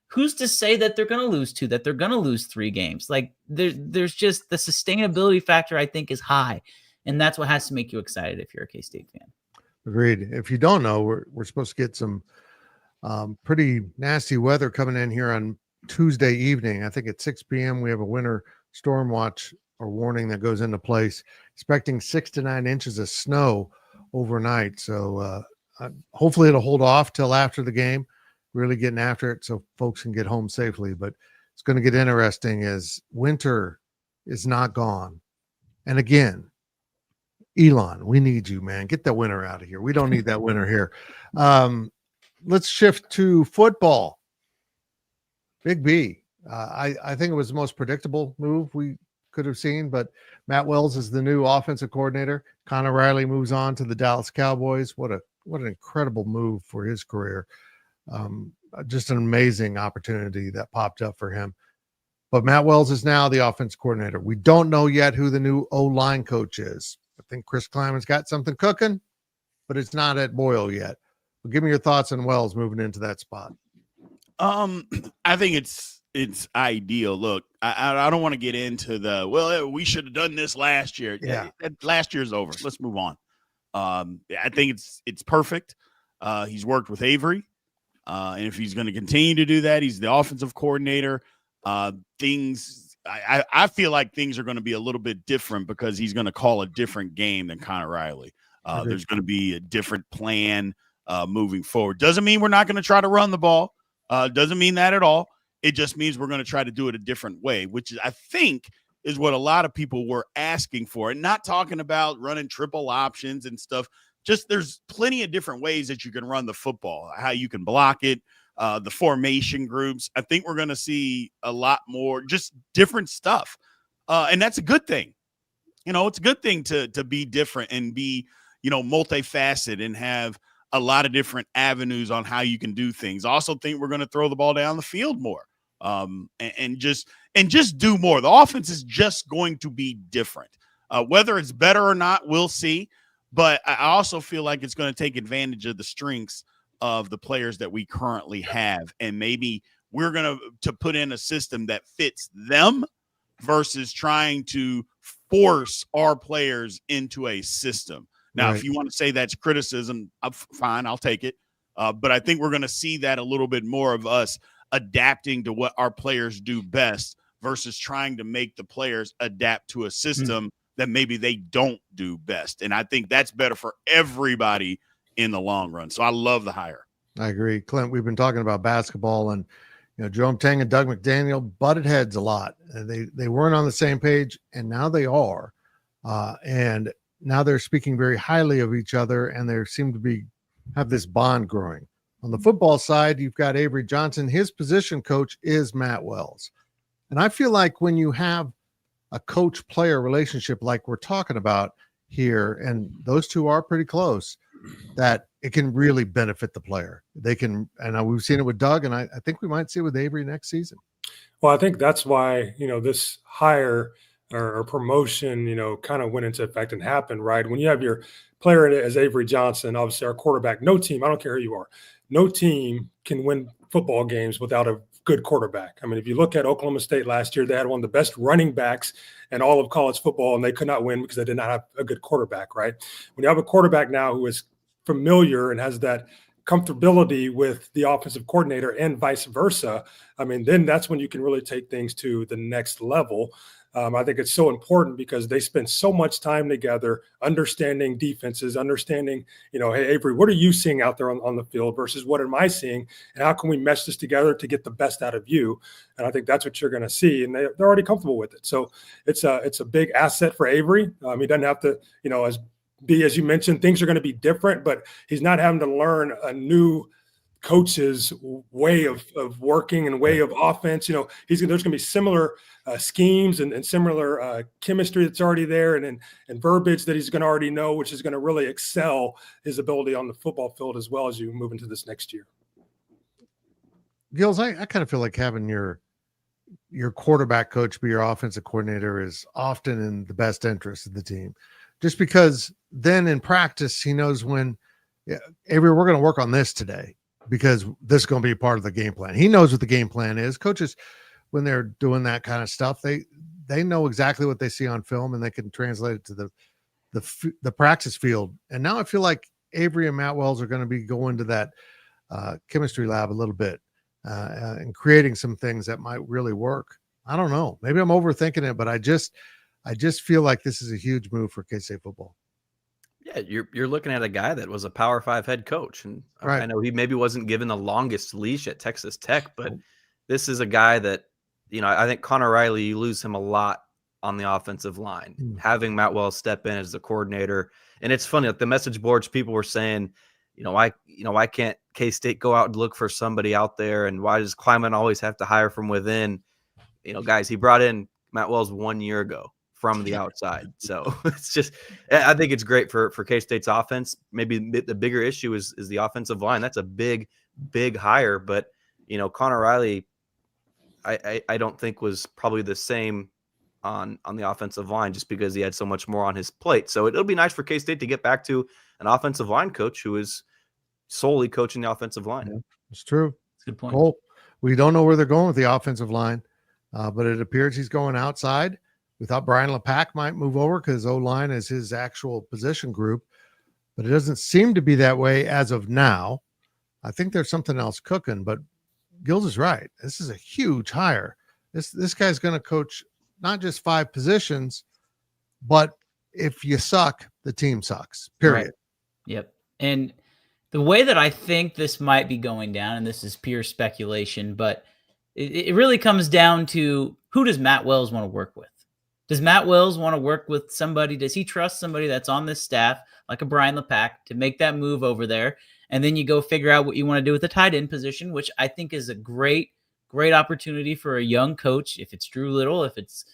who's to say that they're going to lose 2, that they're going to lose 3 games? There's just the sustainability factor, I think, is high. And that's what has to make you excited if you're a K-State fan. Agreed. If you don't know, we're supposed to get some pretty nasty weather coming in here on Tuesday evening. I think at 6 p.m. we have a winter storm watch or warning that goes into place, expecting 6 to 9 inches of snow overnight. So hopefully it'll hold off till after the game, really getting after it so folks can get home safely. But it's going to get interesting as winter is not gone. And again, Elon, we need you, man. Get that winter out of here. We don't need that winter here. Let's shift to football. Big B. I think it was the most predictable move we could have seen, but Matt Wells is the new offensive coordinator. Connor Riley moves on to the Dallas Cowboys. What an incredible move for his career. Just an amazing opportunity that popped up for him. But Matt Wells is now the offensive coordinator. We don't know yet who the new O-line coach is. I think Chris Kleiman's got something cooking, but it's not at boil yet. But give me your thoughts on Wells moving into that spot. I think it's ideal. Look, I don't want to get into we should have done this last year. Yeah. Last year's over. Let's move on. I think it's perfect. He's worked with Avery. And if he's going to continue to do that, he's the offensive coordinator. I feel like things are going to be a little bit different because he's going to call a different game than Connor Riley. There's going to be a different plan moving forward. Doesn't mean we're not going to try to run the ball. Doesn't mean that at all. It just means we're going to try to do it a different way, which I think is what a lot of people were asking for. And not talking about running triple options and stuff. Just there's plenty of different ways that you can run the football, how you can block it, the formation groups. I think we're going to see a lot more just different stuff. And that's a good thing. It's a good thing to be different and be, multifaceted and have a lot of different avenues on how you can do things. I also think we're going to throw the ball down the field more and just do more. The offense is just going to be different. Whether it's better or not, we'll see. But I also feel like it's going to take advantage of the strengths of the players that we currently have. And maybe we're going to put in a system that fits them versus trying to force our players into a system. Now, Right. If you want to say that's criticism, fine, I'll take it. But I think we're going to see that a little bit more of us adapting to what our players do best versus trying to make the players adapt to a system that maybe they don't do best. And I think that's better for everybody in the long run. So I love the hire. I agree. Clint, we've been talking about basketball, and Jerome Tang and Doug McDaniel butted heads a lot. They weren't on the same page, and now they are. And now they're speaking very highly of each other, and they seem to have this bond growing. On the football side, you've got Avery Johnson. His position coach is Matt Wells. And I feel like when you have a coach-player relationship like we're talking about here, and those two are pretty close, that it can really benefit the player. They can, and we've seen it with Doug, and I think we might see it with Avery next season. Well, I think that's why, this hire or promotion, kind of went into effect and happened, right? When you have your player as Avery Johnson, obviously our quarterback, no team, I don't care who you are, no team can win football games without a good quarterback. I mean, if you look at Oklahoma State last year, they had one of the best running backs in all of college football, and they could not win because they did not have a good quarterback, right? When you have a quarterback now who is familiar and has that comfortability with the offensive coordinator and vice versa, I mean, then that's when you can really take things to the next level. I think it's so important because they spend so much time together understanding defenses, understanding, hey, Avery, what are you seeing out there on the field versus what am I seeing? And how can we mesh this together to get the best out of you? And I think that's what you're going to see. And they're already comfortable with it. So it's a big asset for Avery. He doesn't have to, as you mentioned, things are going to be different, but he's not having to learn a new coach's way of working and way of offense. There's going to be similar schemes and similar chemistry that's already there and verbiage that he's going to already know, which is going to really excel his ability on the football field as well as you move into this next year. Gills, I kind of feel like having your quarterback coach be your offensive coordinator is often in the best interest of the team, just because then in practice he knows when, Avery, we're going to work on this today, because this is going to be a part of the game plan. He knows what the game plan is. Coaches, when they're doing that kind of stuff, they know exactly what they see on film, and they can translate it to the practice field. And now I feel like Avery and Matt Wells are going to be going to that chemistry lab a little bit and creating some things that might really work. I don't know. Maybe I'm overthinking it, but I just feel like this is a huge move for K-State football. Yeah, you're looking at a guy that was a Power 5 head coach, and Right. I know he maybe wasn't given the longest leash at Texas Tech, but this is a guy that, I think Connor Riley, you lose him a lot on the offensive line. Having Matt Wells step in as the coordinator, and it's funny, like the message boards, people were saying, why can't K-State go out and look for somebody out there, and why does Kleiman always have to hire from within? Guys, he brought in Matt Wells 1 year ago from the outside. So it's just, I think it's great for K-State's offense. Maybe the bigger issue is the offensive line. That's a big hire, but Connor Riley, I don't think was probably the same on the offensive line just because he had so much more on his plate. So it'll be nice for K-State to get back to an offensive line coach who is solely coaching the offensive line. Yeah, it's true. Good point. Cole, we don't know where they're going with the offensive line, but it appears he's going outside. We thought Brian LePack might move over because O-line is his actual position group, but it doesn't seem to be that way as of now. I think there's something else cooking, but Gills is right. This is a huge hire. This guy's going to coach not just 5 positions, but if you suck, the team sucks, period. Right. Yep. And the way that I think this might be going down, and this is pure speculation, but it really comes down to, who does Matt Wells want to work with? Does Matt Wells want to work with somebody? Does he trust somebody that's on this staff, like a Brian LePack, to make that move over there? And then you go figure out what you want to do with the tight end position, which I think is a great opportunity for a young coach. If it's Drew Little, if it's,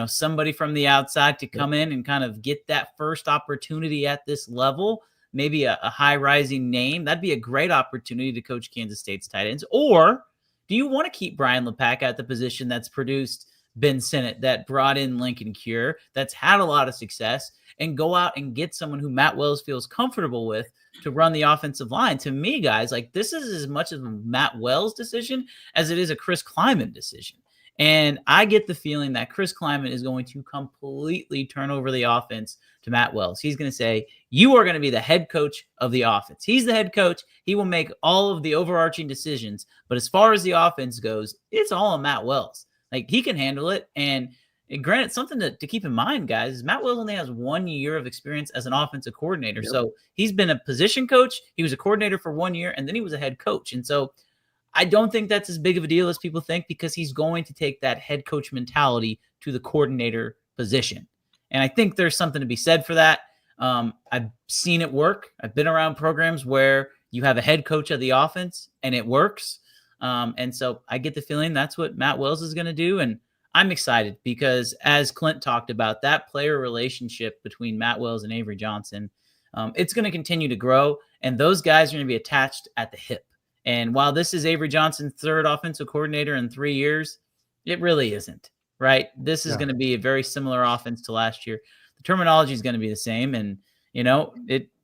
somebody from the outside to come in and kind of get that first opportunity at this level, maybe a high rising name, that'd be a great opportunity to coach Kansas State's tight ends. Or do you want to keep Brian LePack at the position that's produced Ben Sinnott, that brought in Lincoln Cure, that's had a lot of success, and go out and get someone who Matt Wells feels comfortable with to run the offensive line? To me, guys, like, this is as much of a Matt Wells decision as it is a Chris Kleiman decision. And I get the feeling that Chris Kleiman is going to completely turn over the offense to Matt Wells. He's going to say, you are going to be the head coach of the offense. He's the head coach. He will make all of the overarching decisions. But as far as the offense goes, it's all on Matt Wells. Like, he can handle it. And granted, something to keep in mind, guys, is Matt Wells only has 1 year of experience as an offensive coordinator. Yep. So he's been a position coach. He was a coordinator for 1 year, and then he was a head coach. And so I don't think that's as big of a deal as people think, because he's going to take that head coach mentality to the coordinator position. And I think there's something to be said for that. I've seen it work. I've been around programs where you have a head coach of the offense and it works. And so I get the feeling that's what Matt Wells is going to do. And I'm excited because, as Clent talked about, that player relationship between Matt Wells and Avery Johnson, it's going to continue to grow. And those guys are going to be attached at the hip. And while this is Avery Johnson's third offensive coordinator in 3 years, it really isn't, right? This is going to be a very similar offense to last year. The terminology is going to be the same. And,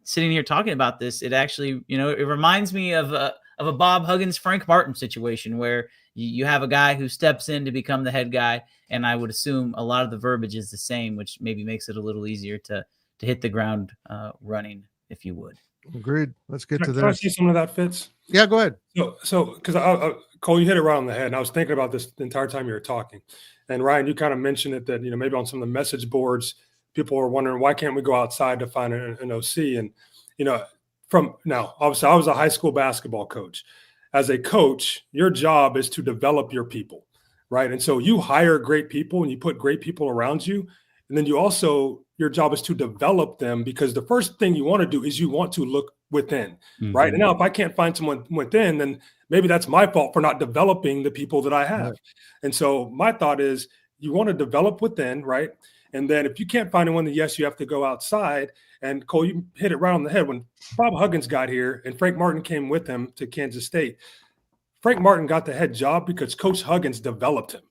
sitting here talking about this, it actually, it reminds me of a Bob Huggins, Frank Martin situation where you have a guy who steps in to become the head guy. And I would assume a lot of the verbiage is the same, which maybe makes it a little easier to hit the ground running, if you would. Agreed. Let's get to Can this. I see some of that, Fitz? Yeah, go ahead. So because Cole, you hit it right on the head, and I was thinking about this the entire time you were talking. And Ryan, you kind of mentioned it that maybe on some of the message boards, people are wondering, why can't we go outside to find an OC? And from now, obviously, I was a high school basketball coach. As a coach, your job is to develop your people, right? And so you hire great people and you put great people around you, and then your job is to develop them, because the first thing you want to do is you want to look within, right? And now if I can't find someone within, then maybe that's my fault for not developing the people that I have. Right. And so my thought is, you want to develop within, right? And then if you can't find anyone, then yes, you have to go outside. And Cole, you hit it right on the head. When Bob Huggins got here and Frank Martin came with him to Kansas State, Frank Martin got the head job because Coach Huggins developed him.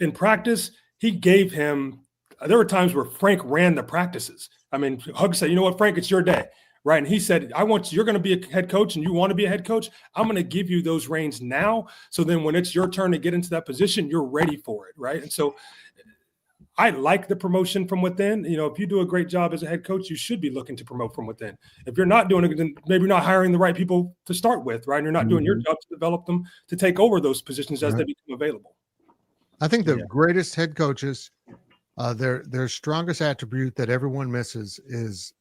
In practice, he gave him – there were times where Frank ran the practices. I mean, Huggins said, you know what, Frank, it's your day, right? And he said, you're going to be a head coach and you want to be a head coach. I'm going to give you those reins now. So then when it's your turn to get into that position, you're ready for it, right? And so I like the promotion from within. If you do a great job as a head coach, you should be looking to promote from within. If you're not doing it, then maybe you're not hiring the right people to start with, right? And you're not doing your job to develop them to take over those positions as they become available. I think the greatest head coaches, their strongest attribute that everyone misses is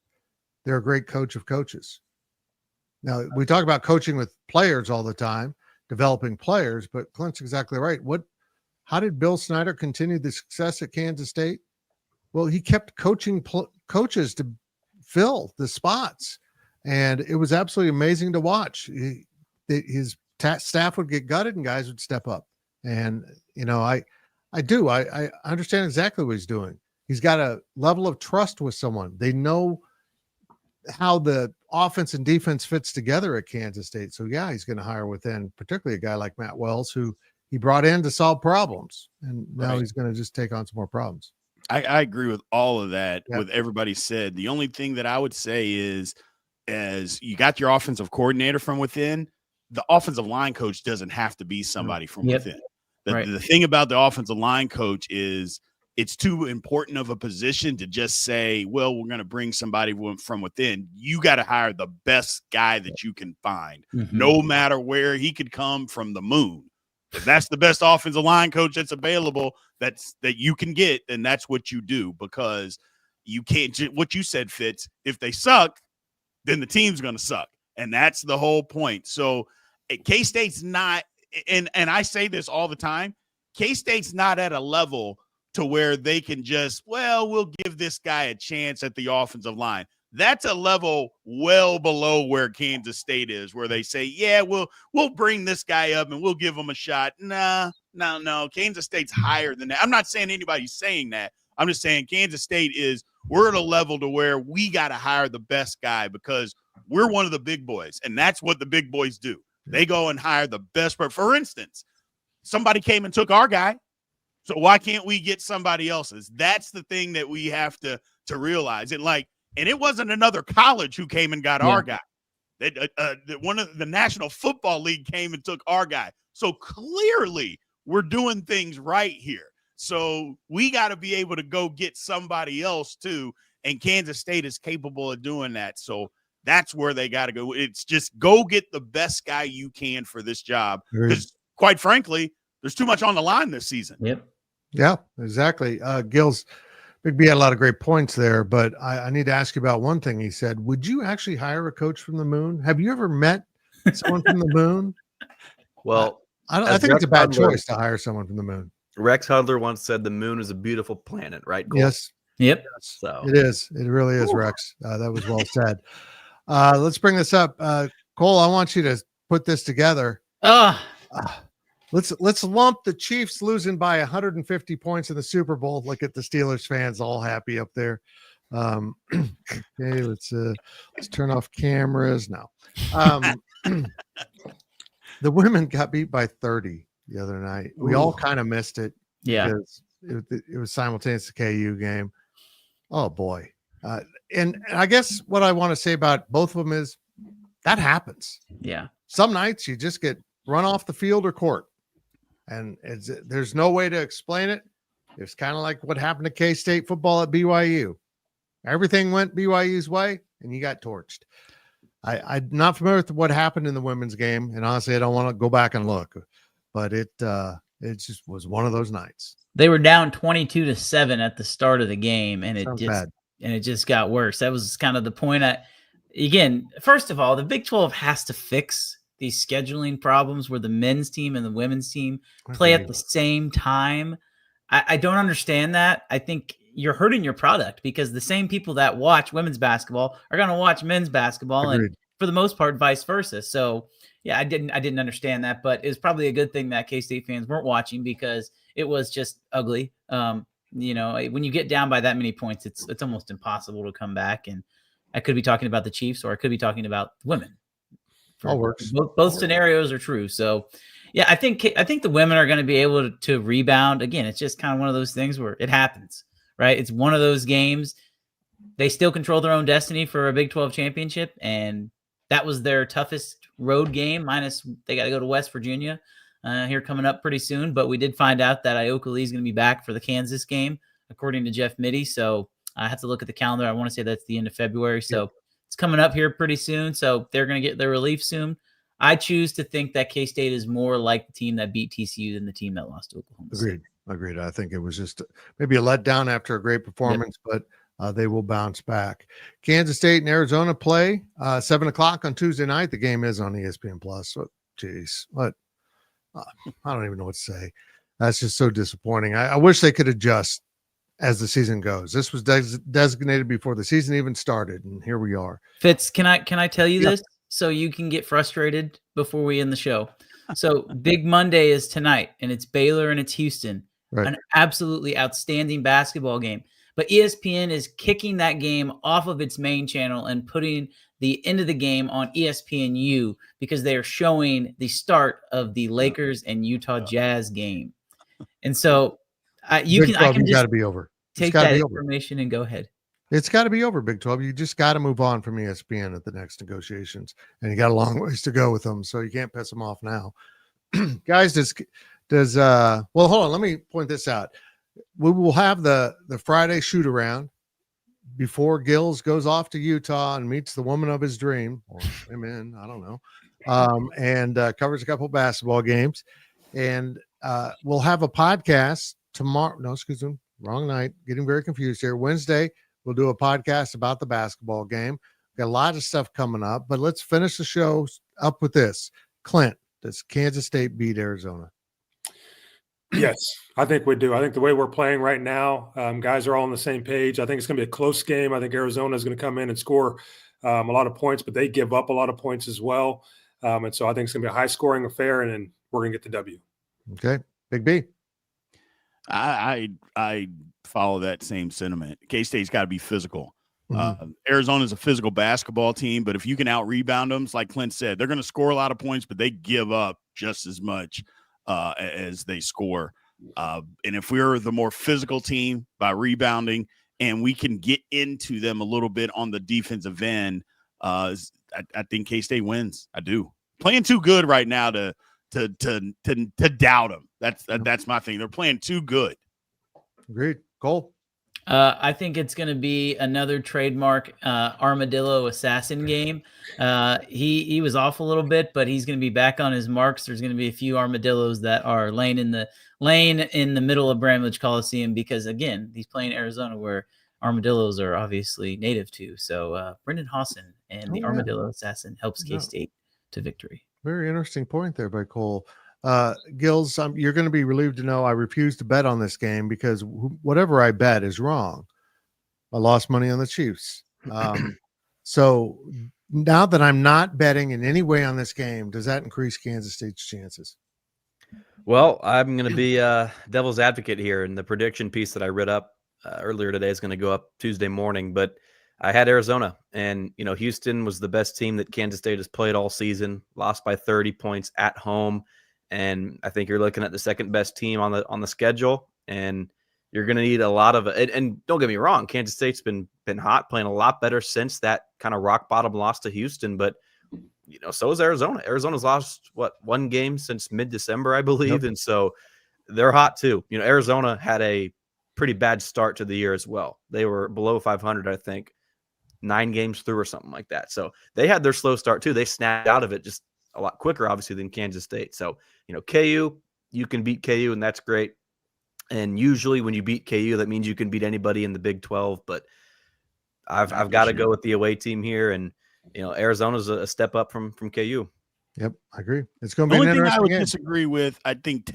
they're a great coach of coaches. Now, we talk about coaching with players all the time, developing players, but Clint's exactly right. How did Bill Snyder continue the success at Kansas State? Well, he kept coaching coaches to fill the spots, and it was absolutely amazing to watch. His staff would get gutted, and guys would step up. And I I do. I understand exactly what he's doing. He's got a level of trust with someone. They know how the offense and defense fits together at Kansas State. So yeah, he's going to hire within, particularly a guy like Matt Wells, who he brought in to solve problems. And now he's going to just take on some more problems. I agree with all of that, Yep. with everybody said. The only thing that I would say is, as you got your offensive coordinator from within, the offensive line coach doesn't have to be somebody from within. The thing about the offensive line coach is it's too important of a position to just say, well, we're going to bring somebody from within. You got to hire the best guy that you can find, no matter where. He could come from the moon. If that's the best offensive line coach that's available, that you can get, then that's what you do, because you can't. What you said, Fitz, if they suck, then the team's going to suck, and that's the whole point. So K-State's not, and I say this all the time, K-State's not at a level to where they can just, well, we'll give this guy a chance at the offensive line. That's a level well below where Kansas State is, where they say, yeah, we'll bring this guy up and we'll give him a shot. No. Kansas State's higher than that. I'm not saying anybody's saying that. I'm just saying Kansas State we're at a level to where we got to hire the best guy, because we're one of the big boys, and that's what the big boys do. They go and hire the best. For instance, somebody came and took our guy, so why can't we get somebody else's? That's the thing that we have to realize. And it wasn't another college who came and got our guy. One of the National Football League came and took our guy. So clearly we're doing things right here. So we got to be able to go get somebody else too. And Kansas State is capable of doing that. So that's where they got to go. It's just go get the best guy you can for this job. Because quite frankly, there's too much on the line this season. Yep. Yeah, exactly. Gills, Big B had a lot of great points there, but I need to ask you about one thing. He said, would you actually hire a coach from the moon? Have you ever met someone from the moon? Well, I think it's a bad choice to hire someone from the moon. Rex Hudler once said the moon is a beautiful planet, right? Cole? Yes. Yep. So it is. It really is, Rex. That was well said. Let's bring this up. Cole, I want you to put this together. Let's lump the Chiefs losing by 150 points in the Super Bowl. Look at the Steelers fans all happy up there. Okay, let's turn off cameras now. The women got beat by 30 the other night. We all kind of missed it. Yeah. Because it was simultaneous to KU game. Oh boy. And I guess what I want to say about both of them is that happens. Yeah. Some nights you just get run off the field or court, and there's no way to explain it. It's kind of like what happened to K-State football at BYU. Everything went BYU's way, and you got torched. I'm not familiar with what happened in the women's game, and honestly, I don't want to go back and look, but it just was one of those nights. They were down 22-7 at the start of the game, and it just got worse. That was kind of the point. Again, first of all, the Big 12 has to fix these scheduling problems where the men's team and the women's team play at the same time. I don't understand that. I think you're hurting your product, because the same people that watch women's basketball are going to watch men's basketball. Agreed. And for the most part, vice versa. So yeah, I didn't understand that, but it was probably a good thing that K-State fans weren't watching, because it was just ugly. When you get down by that many points, it's almost impossible to come back. And I could be talking about the Chiefs, or I could be talking about women. All works. Both scenarios are true. So yeah, I think the women are going to be able to rebound. Again, it's just kind of one of those things where it happens, right? It's one of those games. They still control their own destiny for a Big 12 championship, and that was their toughest road game, minus they got to go to West Virginia here coming up pretty soon. But we did find out that Ioka Lee is going to be back for the Kansas game, according to Jeff Mitty. So I have to look at the calendar. I want to say that's the end of February. So it's coming up here pretty soon. So they're going to get their relief soon. I choose to think that K-State is more like the team that beat TCU than the team that lost to Oklahoma State. Agreed. I think it was just maybe a letdown after a great performance, but they will bounce back. Kansas State and Arizona play 7:00 on Tuesday night. The game is on ESPN Plus. So, what? I don't even know what to say. That's just so disappointing. I wish they could adjust as the season goes. This was designated before the season even started, and here we are. Fitz, can I tell you this so you can get frustrated before we end the show? So Big Monday is tonight, and it's Baylor and it's Houston. Right. an absolutely outstanding basketball game. But ESPN is kicking that game off of its main channel and putting the end of the game on ESPNU because they are showing the start of the Lakers and Utah Jazz game. And so I can got just to be over. take that information and go ahead. It's got to be over, Big 12. You just got to move on from ESPN at the next negotiations, and you got a long ways to go with them, so you can't piss them off now. Guys, well, hold on. Let me point this out. We will have the Friday shoot around before Gills goes off to Utah and meets the woman of his dream, or women, I don't know, and covers a couple basketball games. And we'll have a podcast tomorrow. No, excuse me, wrong night. Getting very confused here. Wednesday, we'll do a podcast about the basketball game. Got a lot of stuff coming up, but let's finish the show up with this. Clent, does Kansas State beat Arizona? Yes, I think we do. I think the way we're playing right now, guys are all on the same page. I think it's going to be a close game. I think Arizona is going to come in and score a lot of points, but they give up a lot of points as well. And so I think it's going to be a high-scoring affair, and then we're going to get the W. Okay. Big B. I follow that same sentiment. K-State's got to be physical. Mm-hmm. Arizona's a physical basketball team, but if you can out-rebound them, like Clent said, they're going to score a lot of points, but they give up just as much as they score. And if we're the more physical team by rebounding and we can get into them a little bit on the defensive end, I think K-State wins. I do. Playing too good right now to doubt them. That's my thing. They're playing too good. Agreed. Cole? I think it's going to be another trademark armadillo assassin game. He was off a little bit, but he's going to be back on his marks. There's going to be a few armadillos that are laying in the middle of Bramlage Coliseum because, again, he's playing Arizona where armadillos are obviously native to. So Brendan Hawson and the armadillo assassin helps K-State to victory. Very interesting point there by Cole. Gills, you're going to be relieved to know I refuse to bet on this game because whatever I bet is wrong. I lost money on the Chiefs. So now that I'm not betting in any way on this game, does that increase Kansas State's chances? Well, I'm going to be devil's advocate here, and the prediction piece that I read up earlier today is going to go up Tuesday morning, but I had Arizona, and Houston was the best team that Kansas State has played all season, lost by 30 points at home. And I think you're looking at the second best team on the schedule, and you're going to need a lot of it. And don't get me wrong, Kansas State's been hot, playing a lot better since that kind of rock bottom loss to Houston. But so is Arizona. Arizona's lost one game since mid-December, I believe, Yep. And so they're hot too. Arizona had a pretty bad start to the year as well. They were below 500, I think, 9 games through or something like that. So they had their slow start too. They snapped out of it just a lot quicker, obviously, than Kansas State. So, KU, you can beat KU, and that's great. And usually when you beat KU, that means you can beat anybody in the Big 12. But I've got to go with the away team here. And, Arizona's a step up from KU. Yep, I agree. It's going to be The an only thing I interesting would game. disagree with, I think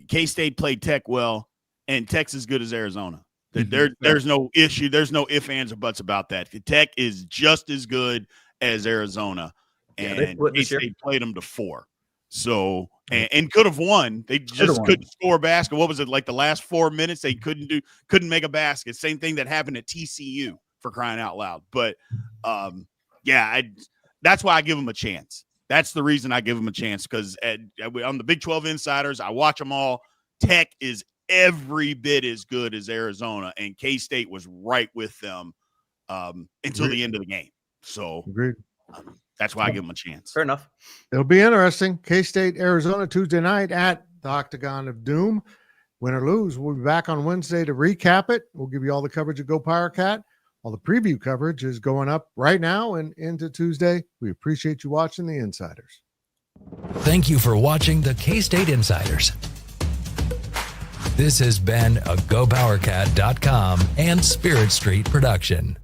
K-State played Tech well, and Tech's as good as Arizona. There's no issue. There's no ifs, ands, or buts about that. Tech is just as good as Arizona, and K-State played them to 4. So and could have won. They just couldn't score a basket. What was it, like the last 4 minutes? They couldn't make a basket. Same thing that happened at TCU, for crying out loud. But that's why I give them a chance. That's the reason I give them a chance, because on the Big 12 Insiders, I watch them all. Tech is every bit as good as Arizona, and K-State was right with them until the end of the game. So Agreed. That's why I give them a chance. Fair enough. It'll be interesting. K-State, Arizona, Tuesday night at the Octagon of Doom. Win or lose, we'll be back on Wednesday to recap it. We'll give you all the coverage of GoPowercat. All the preview coverage is going up right now and into Tuesday. We appreciate you watching the Insiders. Thank you for watching the K-State Insiders. This has been a GoPowercat.com and Spirit Street production.